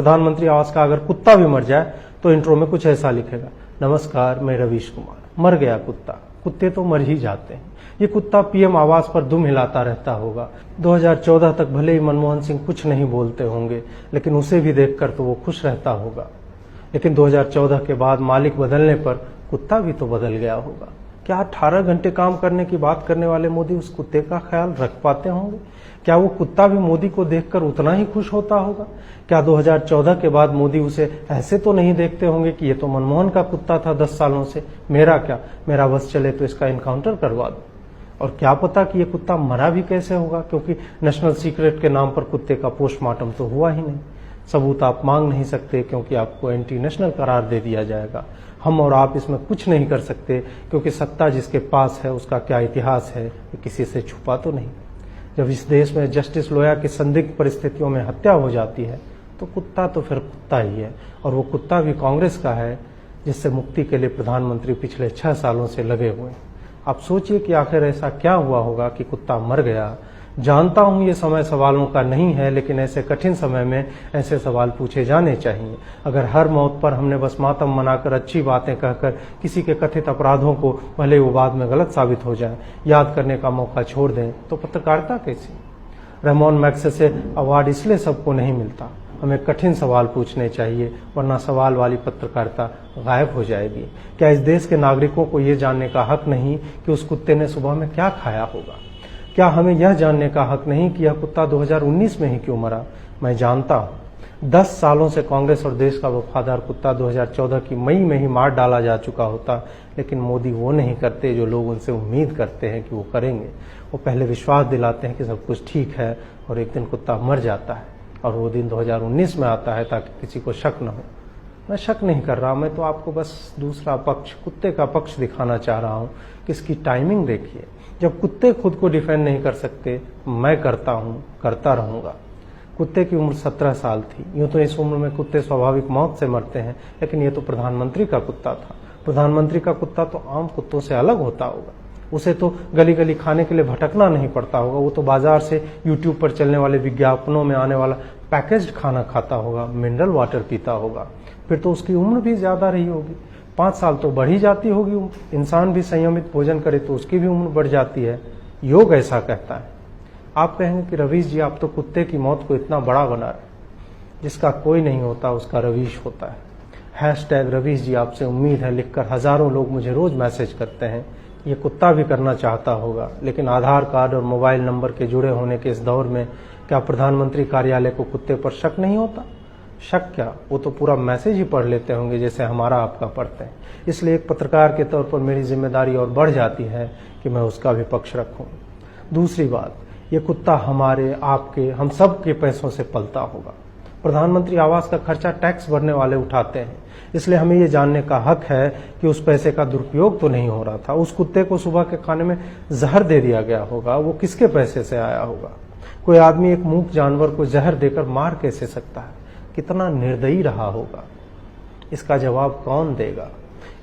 प्रधानमंत्री आवास का अगर कुत्ता भी मर जाए तो इंट्रो में कुछ ऐसा लिखेगा, नमस्कार मैं रवीश कुमार। मर गया कुत्ता, कुत्ते तो मर ही जाते हैं। ये कुत्ता पीएम आवास पर दुम हिलाता रहता होगा। 2014 तक भले ही मनमोहन सिंह कुछ नहीं बोलते होंगे, लेकिन उसे भी देखकर तो वो खुश रहता होगा। लेकिन 2014 के बाद मालिक बदलने पर कुत्ता भी तो बदल गया होगा। क्या 18 घंटे काम करने की बात करने वाले मोदी उस कुत्ते का ख्याल रख पाते होंगे? क्या वो कुत्ता भी मोदी को देखकर उतना ही खुश होता होगा? क्या 2014 के बाद मोदी उसे ऐसे तो नहीं देखते होंगे कि ये तो मनमोहन का कुत्ता था 10 सालों से, मेरा क्या, मेरा बस चले तो इसका इनकाउंटर करवा दो। और क्या पता कि ये कुत्ता मरा भी कैसे होगा, क्योंकि नेशनल सीक्रेट के नाम पर कुत्ते का पोस्टमार्टम तो हुआ ही नहीं। सबूत आप मांग नहीं सकते क्योंकि आपको एंटी नेशनल करार दे दिया जाएगा। हम और आप इसमें कुछ नहीं कर सकते क्योंकि सत्ता जिसके पास है उसका क्या इतिहास है ये किसी से छुपा तो नहीं। जब इस देश में जस्टिस लोया की संदिग्ध परिस्थितियों में हत्या हो जाती है तो कुत्ता तो फिर कुत्ता ही है, और वो कुत्ता भी कांग्रेस का है जिससे मुक्ति के लिए प्रधानमंत्री पिछले 6 सालों से लगे हुए हैं। आप सोचिए कि आखिर ऐसा क्या हुआ होगा कि कुत्ता मर गया। जानता हूं ये समय सवालों का नहीं है, लेकिन ऐसे कठिन समय में ऐसे सवाल पूछे जाने चाहिए। अगर हर मौत पर हमने बस मातम मनाकर अच्छी बातें कहकर किसी के कथित अपराधों को, भले वो बाद में गलत साबित हो जाए, याद करने का मौका छोड़ दें तो पत्रकारिता कैसी? रहमान मैग्सेसे अवार्ड इसलिए सबको नहीं मिलता। हमें कठिन सवाल पूछने चाहिए, वरना सवाल वाली पत्रकारिता गायब हो जाएगी। क्या इस देश के नागरिकों को ये जानने का हक नहीं कि उस कुत्ते ने सुबह में क्या खाया होगा? क्या हमें यह जानने का हक नहीं कि यह कुत्ता 2019 में ही क्यों मरा? मैं जानता हूं 10 सालों से कांग्रेस और देश का वफादार कुत्ता 2014 की मई में ही मार डाला जा चुका होता, लेकिन मोदी वो नहीं करते जो लोग उनसे उम्मीद करते हैं कि वो करेंगे। वो पहले विश्वास दिलाते हैं कि सब कुछ ठीक है और एक दिन कुत्ता मर जाता है, और वो दिन 2019 में आता है ताकि किसी को शक न हो। मैं शक नहीं कर रहा, मैं तो आपको बस दूसरा पक्ष, कुत्ते का पक्ष दिखाना चाह रहा हूं कि इसकी टाइमिंग देखिए। जब कुत्ते खुद को डिफेंड नहीं कर सकते, मैं करता हूं, करता रहूंगा। कुत्ते की उम्र 17 साल थी। यूं तो इस उम्र में कुत्ते स्वाभाविक मौत से मरते हैं, लेकिन ये तो प्रधानमंत्री का कुत्ता था। प्रधानमंत्री का कुत्ता तो आम कुत्तों से अलग होता होगा। उसे तो गली गली खाने के लिए भटकना नहीं पड़ता होगा। वो तो बाजार से यूट्यूब पर चलने वाले विज्ञापनों में आने वाला पैकेज्ड खाना खाता होगा, मिनरल वाटर पीता होगा। फिर तो उसकी उम्र भी ज्यादा रही होगी, 5 साल तो बढ़ी जाती होगी उम्र। इंसान भी संयमित भोजन करे तो उसकी भी उम्र बढ़ जाती है। योग ऐसा कहता है। आप कहेंगे कि रवीश जी आप तो कुत्ते की मौत को इतना बड़ा बना रहे, जिसका कोई नहीं होता उसका रवीश होता है। हैशटैग रवीश जी आपसे उम्मीद है लिखकर हजारों लोग मुझे रोज मैसेज करते हैं। ये कुत्ता भी करना चाहता होगा, लेकिन आधार कार्ड और मोबाइल नंबर के जुड़े होने के इस दौर में क्या प्रधानमंत्री कार्यालय को कुत्ते पर शक नहीं होता? शक क्या, वो तो पूरा मैसेज ही पढ़ लेते होंगे जैसे हमारा आपका पढ़ते हैं। इसलिए एक पत्रकार के तौर पर मेरी जिम्मेदारी और बढ़ जाती है कि मैं उसका भी पक्ष रखूं। दूसरी बात, ये कुत्ता हमारे, आपके, हम सब के पैसों से पलता होगा। प्रधानमंत्री आवास का खर्चा टैक्स भरने वाले उठाते हैं, इसलिए हमें ये जानने का हक है कि उस पैसे का दुरुपयोग तो नहीं हो रहा था। उस कुत्ते को सुबह के खाने में जहर दे दिया गया होगा, वो किसके पैसे से आया होगा? कोई आदमी एक मूक जानवर को जहर देकर मार कैसे सकता है? कितना निर्दयी रहा होगा? इसका जवाब कौन देगा?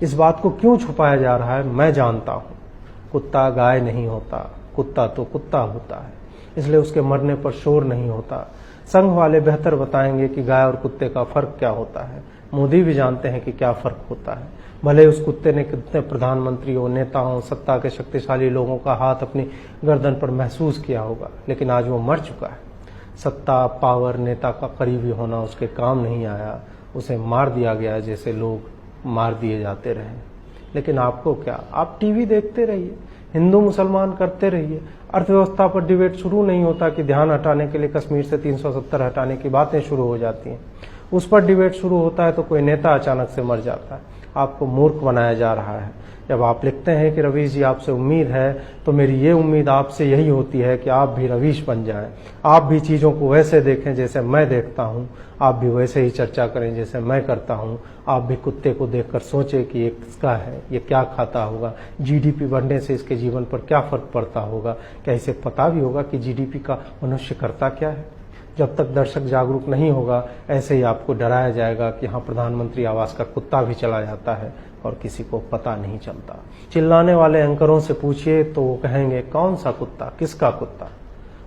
इस बात को क्यों छुपाया जा रहा है मैं जानता हूं। कुत्ता गाय नहीं होता, कुत्ता तो कुत्ता होता है, इसलिए उसके मरने पर शोर नहीं होता। संघ वाले बेहतर बताएंगे कि गाय और कुत्ते का फर्क क्या होता है। मोदी भी जानते हैं कि क्या फर्क होता है। भले उस कुत्ते ने कितने प्रधानमंत्रियों, नेताओं, सत्ता के शक्तिशाली लोगों का हाथ अपनी गर्दन पर महसूस किया होगा, लेकिन आज वो मर चुका है। सत्ता, पावर, नेता का करीबी होना उसके काम नहीं आया। उसे मार दिया गया जैसे लोग मार दिए जाते रहे। लेकिन आपको क्या, आप टीवी देखते रहिए, हिंदू मुसलमान करते रहिए। अर्थव्यवस्था पर डिबेट शुरू नहीं होता कि ध्यान हटाने के लिए कश्मीर से 370 हटाने की बातें शुरू हो जाती हैं। उस पर डिबेट शुरू होता है तो कोई नेता अचानक से मर जाता है। आपको मूर्ख बनाया जा रहा है। जब आप लिखते हैं कि रवीश जी आपसे उम्मीद है, तो मेरी ये उम्मीद आपसे यही होती है कि आप भी रवीश बन जाएं। आप भी चीजों को वैसे देखें जैसे मैं देखता हूं, आप भी वैसे ही चर्चा करें जैसे मैं करता हूं। आप भी कुत्ते को देखकर सोचें कि ये किसका है, ये क्या खाता होगा, जीडीपी बढ़ने से इसके जीवन पर क्या फर्क पड़ता होगा, क्या इसे पता भी होगा कि जीडीपी का मनुष्य करता क्या है। जब तक दर्शक जागरूक नहीं होगा, ऐसे ही आपको डराया जाएगा कि हाँ प्रधानमंत्री आवास का कुत्ता भी चला जाता है और किसी को पता नहीं चलता। चिल्लाने वाले एंकरों से पूछिए तो वो कहेंगे कौन सा कुत्ता, किसका कुत्ता।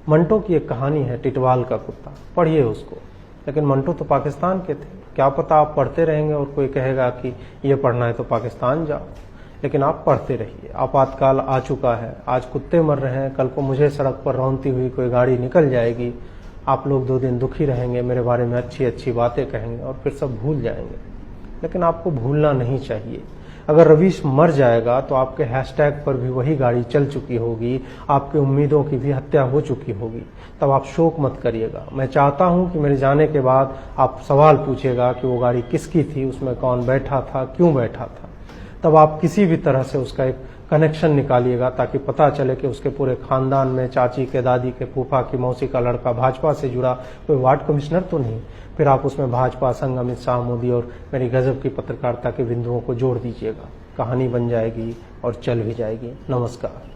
मंटो की एक कहानी है टिटवाल का कुत्ता, पढ़िए उसको। लेकिन मंटू तो पाकिस्तान के थे। क्या पता आप पढ़ते रहेंगे और कोई कहेगा कि ये पढ़ना है तो पाकिस्तान जाओ, लेकिन आप पढ़ते रहिए। आपातकाल आ चुका है, आज कुत्ते मर रहे हैं, कल को मुझे सड़क पर रौंदती हुई कोई गाड़ी निकल जाएगी, आप लोग 2 दिन दुखी रहेंगे, मेरे बारे में अच्छी अच्छी बातें कहेंगे और फिर सब भूल जाएंगे। लेकिन आपको भूलना नहीं चाहिए। अगर रवीश मर जाएगा तो आपके हैशटैग पर भी वही गाड़ी चल चुकी होगी, आपके उम्मीदों की भी हत्या हो चुकी होगी। तब आप शोक मत करिएगा। मैं चाहता हूं कि मेरे जाने के बाद आप सवाल पूछेगा कि वो गाड़ी किसकी थी, उसमें कौन बैठा था, क्यों बैठा था। तब आप किसी भी तरह से उसका एक कनेक्शन निकालिएगा ताकि पता चले कि उसके पूरे खानदान में चाची के, दादी के, फूफा की मौसी का लड़का भाजपा से जुड़ा कोई वार्ड कमिश्नर तो नहीं। फिर आप उसमें भाजपा, संघ, अमित शाह, मोदी और मेरी गजब की पत्रकारिता के बिंदुओं को जोड़ दीजिएगा। कहानी बन जाएगी और चल भी जाएगी। नमस्कार।